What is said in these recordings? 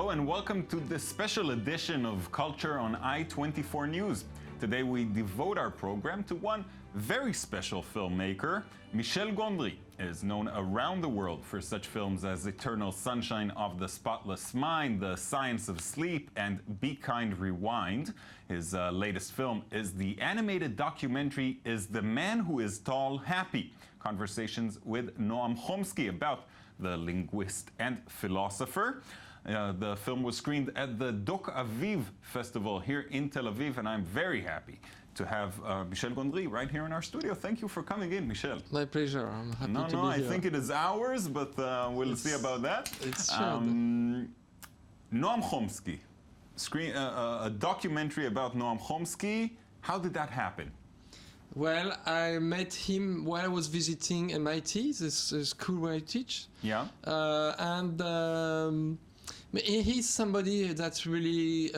Hello and welcome to this special edition of Culture on I-24 News. Today we devote our program to one very special filmmaker. Michel Gondry is known around the world for such films as Eternal Sunshine of the Spotless Mind, The Science of Sleep, and Be Kind, Rewind. His latest film is the animated documentary Is the Man Who Is Tall Happy? Conversations with Noam Chomsky about the linguist and philosopher. The film was screened at the Doc Aviv Festival here in Tel Aviv, and I'm very happy to have Michel Gondry right here in our studio. Thank you for coming in, Michel. My pleasure. I'm happy to be here. I think it is ours, but we'll see about that. It's shared. Noam Chomsky, a documentary about Noam Chomsky. How did that happen? Well, I met him while I was visiting MIT, this school where I teach. Yeah. He's somebody that really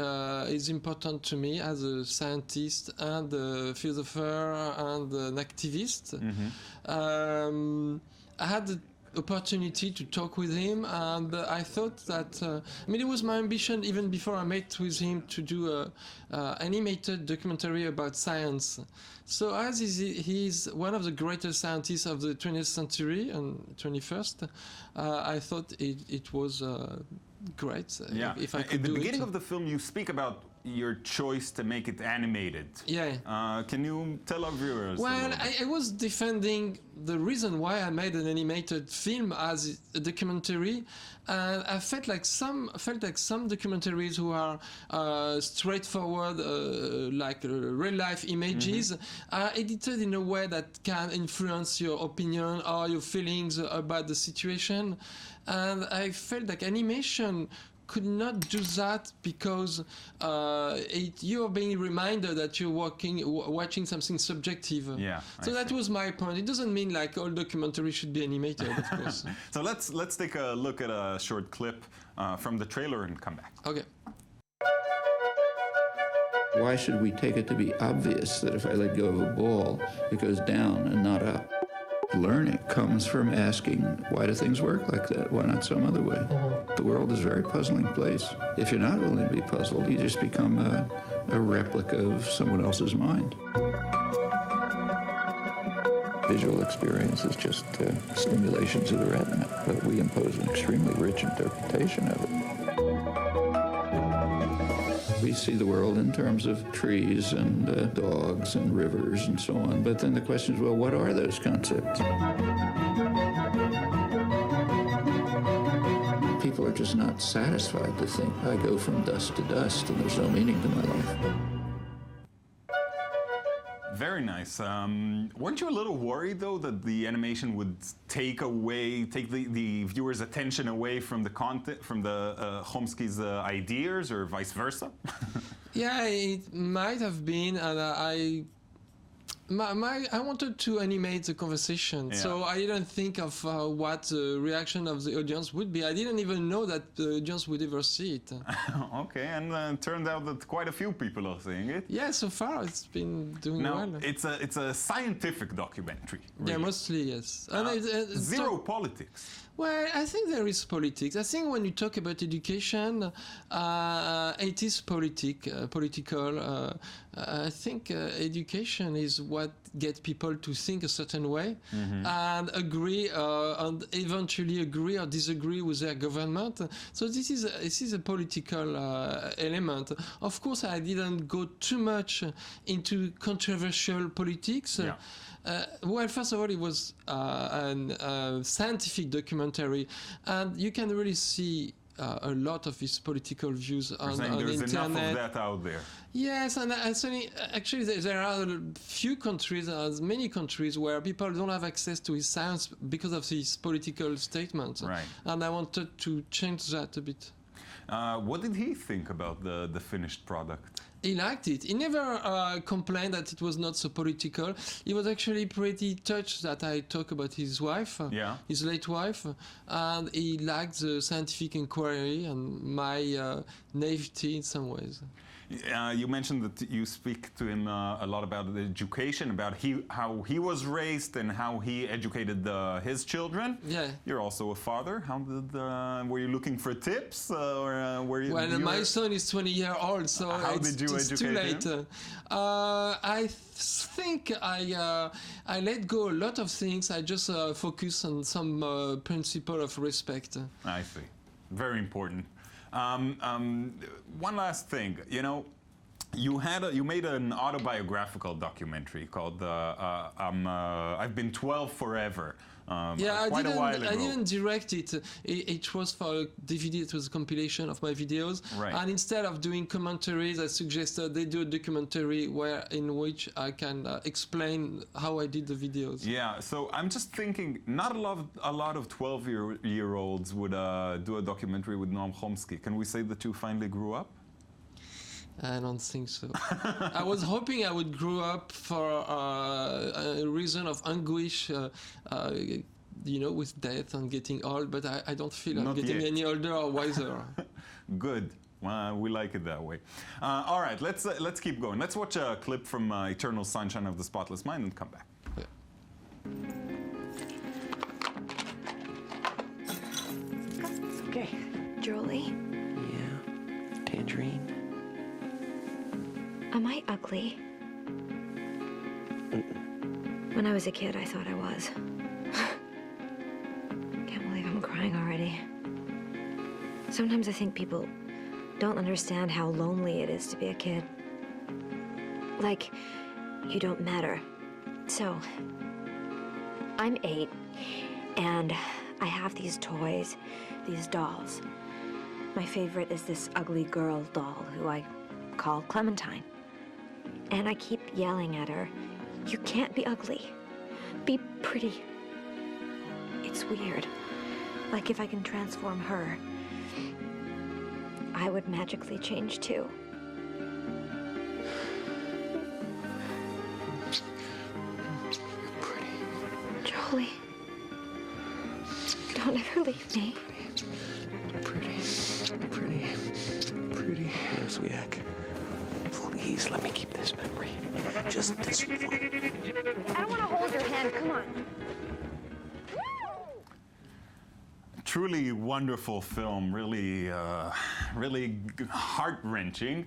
is important to me as a scientist and a philosopher and an activist. Mm-hmm. I had the opportunity to talk with him, and I thought that it was my ambition even before I met with him to do a animated documentary about science. So as he's one of the greatest scientists of the 20th century and 21st, I thought it was great if I could do it. At the beginning of the film, you speak about your choice to make it animated. Yeah. Can you tell our viewers? Well, I was defending the reason why I made an animated film as a documentary, and I felt like some documentaries who are straightforward, like real life images, are edited in a way that can influence your opinion or your feelings about the situation. And I felt like animation could not do that because you're being reminded that you're watching something subjective. Yeah. So that was my point. It doesn't mean like all documentaries should be animated, of course. So let's take a look at a short clip from the trailer and come back. Okay. Why should we take it to be obvious that if I let go of a ball, it goes down and not up? Learning comes from asking, why do things work like that? Why not some other way? The world is a very puzzling place. If you're not willing to be puzzled, you just become a replica of someone else's mind. Visual experience is just stimulations of the retina, but we impose an extremely rich interpretation of it. We see the world in terms of trees and dogs and rivers and so on. But then the question is, well, what are those concepts? People are just not satisfied to think, I go from dust to dust and there's no meaning to my life. Very nice. Weren't you a little worried, though, that the animation would take the viewer's attention away from the content, from the Chomsky's ideas, or vice versa? Yeah, it might have been, and I wanted to animate the conversation, so I didn't think of what the reaction of the audience would be. I didn't even know that the audience would ever see it. Okay, and it turned out that quite a few people are seeing it. Yeah, so far it's been doing well. It's a scientific documentary. Really. Yeah, mostly, yes. Zero politics. Well, I think there is politics. I think when you talk about education, it is political. I think education is what gets people to think a certain way and agree, and eventually agree or disagree with their government. So this is a political element. Of course, I didn't go too much into controversial politics. Yeah. Well, first of all, it was a scientific documentary, and you can really see a lot of his political views on the internet. There's enough of that out there. Yes, and actually there are few countries, as many countries, where people don't have access to his science because of his political statements. Right. And I wanted to change that a bit. What did he think about the finished product? He liked it. He never complained that it was not so political. He was actually pretty touched that I talk about his wife, his late wife, and he liked the scientific inquiry and my naivety in some ways. You mentioned that you speak to him a lot about the education, about how he was raised and how he educated his children. Yeah. You're also a father. How did were you looking for tips, or were you? Well, my son is 20 years old, so it's too late. Him? I think I let go a lot of things. I just focus on some principle of respect. I see. Very important. One last thing, you made an autobiographical documentary called "I've Been 12 Forever." Yeah, quite a while ago. I didn't direct it. It was for a DVD. It was a compilation of my videos. Right. And instead of doing commentaries, I suggested they do a documentary in which I can explain how I did the videos. Yeah. So I'm just thinking, not a lot of 12-year-olds would do a documentary with Noam Chomsky. Can we say that you finally grew up? I don't think so. I was hoping I would grow up for a reason of anguish, with death and getting old, but I don't feel I'm Not getting yet. any older or wiser. Good. We like it that way. All right, let's keep going. Let's watch a clip from Eternal Sunshine of the Spotless Mind and come back. Okay. Jolie, Yeah. Tangerine. am I ugly? When I was a kid, I thought I was. Can't believe I'm crying already. Sometimes I think people don't understand how lonely it is to be a kid. Like, you don't matter. So, I'm 8, and I have these toys, these dolls. My favorite is this ugly girl doll who I call Clementine. And I keep yelling at her, "You can't be ugly. Be pretty." It's weird. Like if I can transform her, I would magically change too. You're pretty. Jolie, don't ever leave me. Pretty. Zwiak. Please let me keep this memory. Just this one. I don't want to hold your hand. Come on. Truly wonderful film, really heart-wrenching.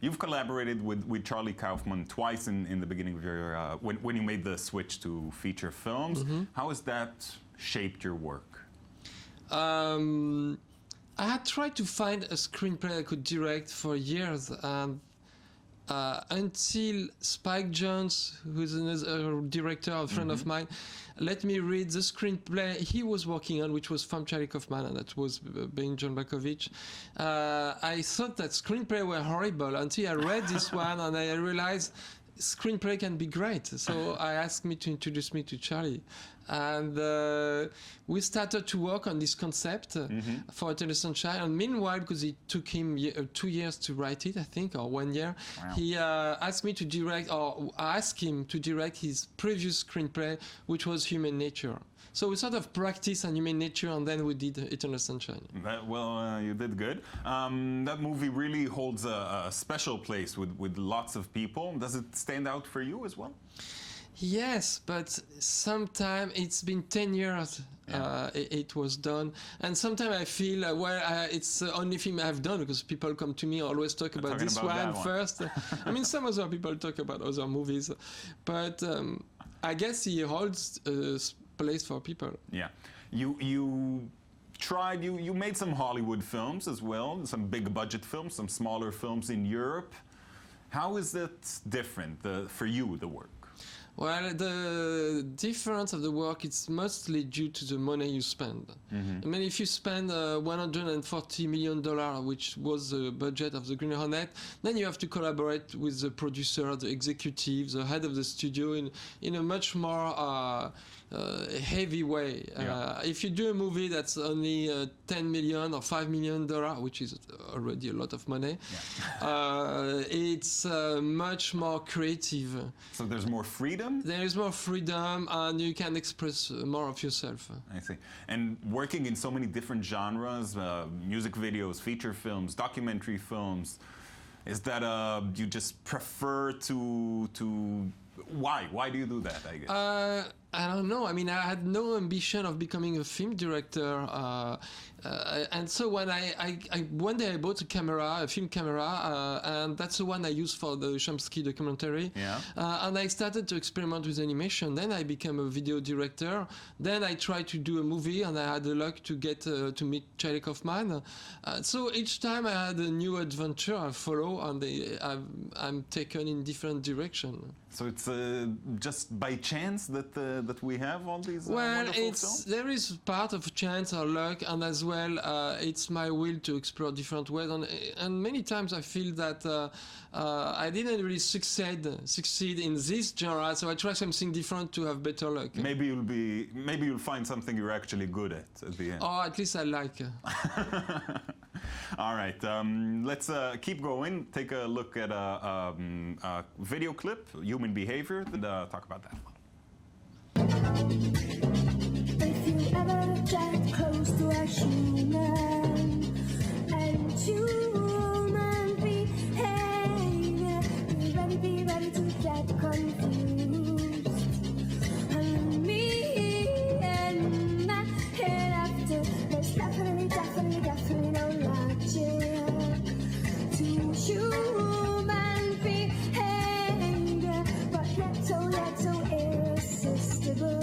You've collaborated with Charlie Kaufman twice in the beginning of your, when you made the switch to feature films. Mm-hmm. How has that shaped your work? I had tried to find a screenplay I could direct for years, until Spike Jonze, who's another director, a friend of mine, let me read the screenplay he was working on, which was from Charlie Kaufman, and that was being John Malkovich. I thought that screenplay were horrible until I read this one, and I realized screenplay can be great. So I asked me to introduce me to Charlie. And we started to work on this concept for Eternal Sunshine. And meanwhile, because it took him 2 years to write it, I think, or 1 year, Wow. he asked me to direct, or I asked him to direct his previous screenplay, which was Human Nature. So we sort of practiced on Human Nature, and then we did Eternal Sunshine. You did good. That movie really holds a special place with lots of people. Does it stand out for you as well? Yes, but sometimes it's been 10 years it was done. And sometimes I feel, it's the only film I've done, because people come to me, always talk about talking this about that one one. first. I mean, some other people talk about other movies. But I guess he holds a place for people. Yeah. You made some Hollywood films as well, some big budget films, some smaller films in Europe. How is that different for you, the work? Well, the difference of the work is mostly due to the money you spend. I mean, if you spend $140 million, which was the budget of the Green Hornet, then you have to collaborate with the producer, the executive, the head of the studio in a much more heavy way. If you do a movie that's only $10 million or $5 million, which is already a lot of money, it's much more creative. So there's more freedom? There is more freedom, and you can express more of yourself. I see. And working in so many different genres, music videos, feature films, documentary films, is that you just prefer to why? Why do you do that, I guess? I don't know. I mean, I had no ambition of becoming a film director. And so when one day I bought a film camera, and that's the one I used for the Chomsky documentary. Yeah. And I started to experiment with animation. Then I became a video director. Then I tried to do a movie, and I had the luck to get to meet Charlie Kaufman. So each time I had a new adventure I follow, and I'm taken in different directions. So it's just by chance that we have all these well, wonderful films? There is part of chance or luck, and as well, it's my will to explore different ways. And many times I feel that I didn't really succeed in this genre, so I try something different to have better luck. Maybe you'll find something you're actually good at the end. Or at least I like. All right, let's keep going. Take a look at a video clip, Human Behavior, and talk about that. If you ever get close to a human and human behavior, be ready to get confused. And me and my head after, there's definitely no logic to human behavior, but yet so irresistible.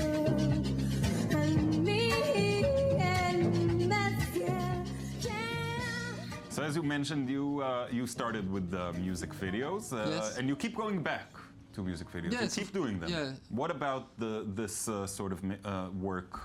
So as you mentioned, you started with music videos, Yes. and you keep going back to music videos. Yes, You keep doing them. yeah. What about this sort of work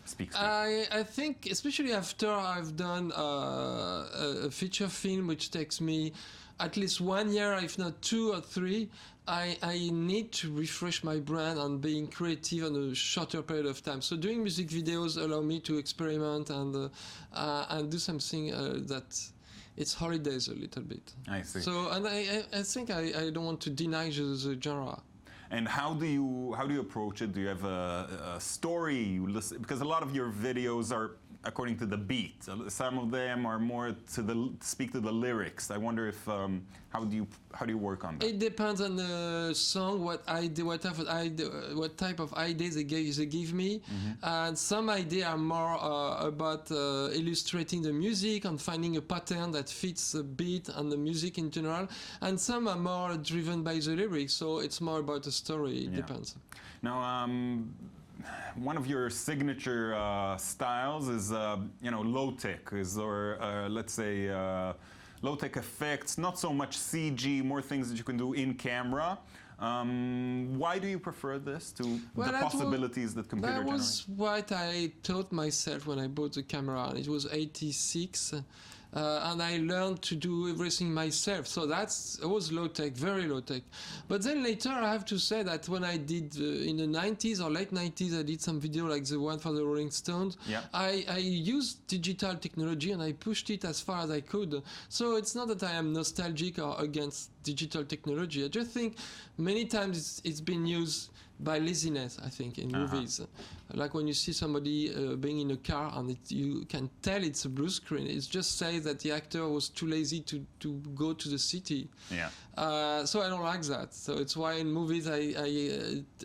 speaks to you? I think, especially after I've done a feature film, which takes me at least 1 year, if not 2 or 3, I need to refresh my brain on being creative on a shorter period of time. So doing music videos allow me to experiment and do something that it's holidays a little bit. I see. So, and I think I don't want to deny the genre. And how do you approach it? Do you have a story you listen? Because a lot of your videos are according to the beat. Some of them are more to speak to the lyrics. I wonder if how do you work on that? It depends on the song, what type of ideas they give me, and some ideas are more about illustrating the music and finding a pattern that fits the beat and the music in general, and some are more driven by the lyrics. So it's more about the story. It depends. Now, one of your signature styles is, low-tech, or let's say low-tech effects, not so much CG, more things that you can do in camera. Why do you prefer this to the possibilities that computer That generates? was what I taught myself when I bought the camera. It was 86. And I learned to do everything myself. So it was low-tech, very low-tech. But then later, I have to say that when I did, in the 90s or late 90s, I did some video like the one for the Rolling Stones. Yeah. I used digital technology and I pushed it as far as I could. So it's not that I am nostalgic or against digital technology. I just think many times it's been used by laziness, I think, in movies. Like when you see somebody being in a car and you can tell it's a blue screen, it just says that the actor was too lazy to go to the city. Yeah. So I don't like that. So it's why in movies I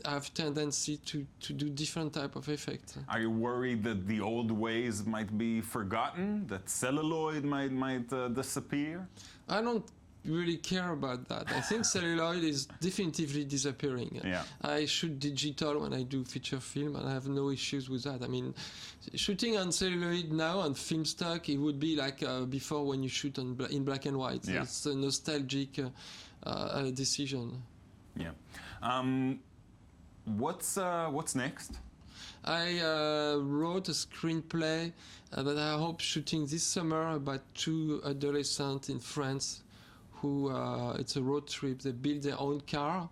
have tendency to do different type of effects. Are you worried that the old ways might be forgotten, that celluloid might disappear? I don't really care about that. I think celluloid is definitively disappearing. Yeah. I shoot digital when I do feature film, and I have no issues with that. I mean, shooting on celluloid now on film stock, it would be like before when you shoot in black and white. Yeah. It's a nostalgic decision. Yeah. What's next? I wrote a screenplay that I hope shooting this summer about 2 adolescents in France who, it's a road trip. They build their own car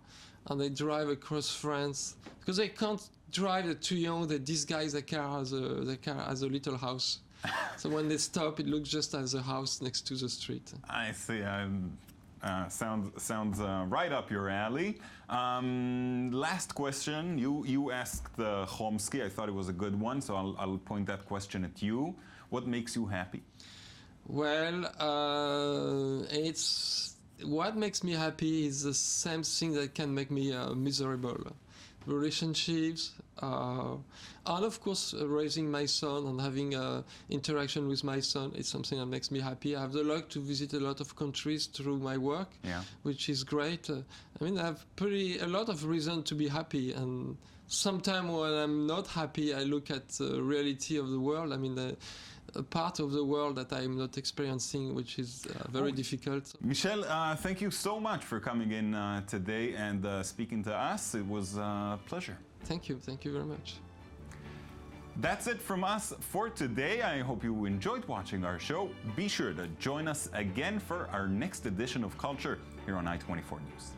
and they drive across France because they can't drive, they're too young, they disguise their car as a little house. So when they stop, it looks just as a house next to the street. I see. Sounds right up your alley. Last question. You asked Chomsky. I thought it was a good one, so I'll point that question at you. What makes you happy? Well, what makes me happy is the same thing that can make me miserable. Relationships, and of course raising my son and having interaction with my son is something that makes me happy. I have the luck to visit a lot of countries through my work, which is great. I mean, I have a lot of reason to be happy, and sometimes when I'm not happy, I look at the reality of the world. I mean, a part of the world that I'm not experiencing, which is very difficult. Michel, thank you so much for coming in today and speaking to us. It was a pleasure. Thank you very much. That's it from us for today. I hope you enjoyed watching our show. Be sure to join us again for our next edition of Culture here on I-24 News.